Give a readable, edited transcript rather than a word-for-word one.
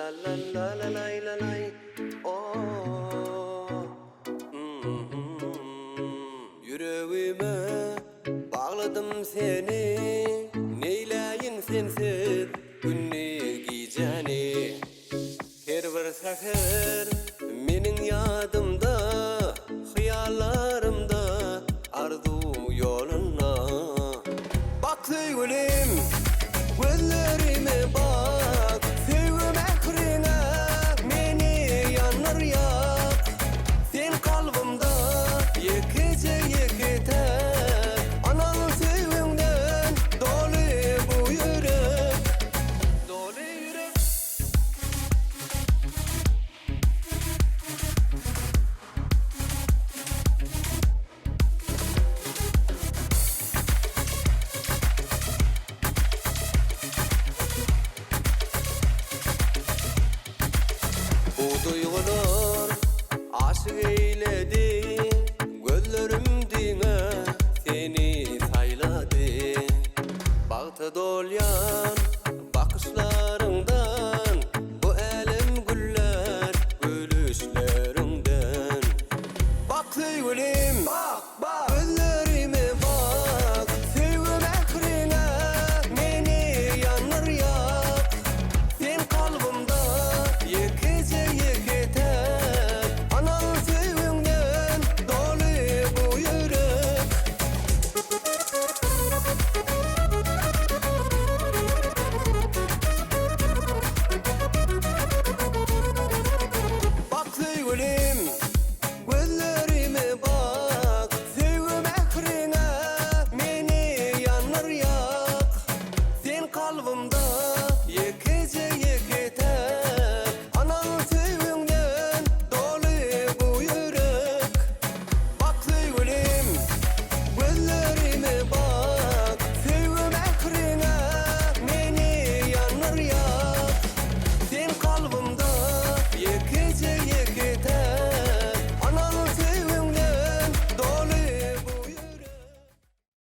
la la la la lay la lay. Oh. Yüreğime bağladım seni, neyleyin sensiz günni giyeceğini. Her bir seher menin yadımda, hıyallarımda arzu yoluna. Bak sevgilim, gözlerime bak, sevgim ekrine meni yanır yak. Sen kalbimda yekice yekiter, anan sevgimden dolu bu yürek, dolu yürek. Bu duygular aşık eyledi, gözlerim dine seni sayladı. Baktı dolyan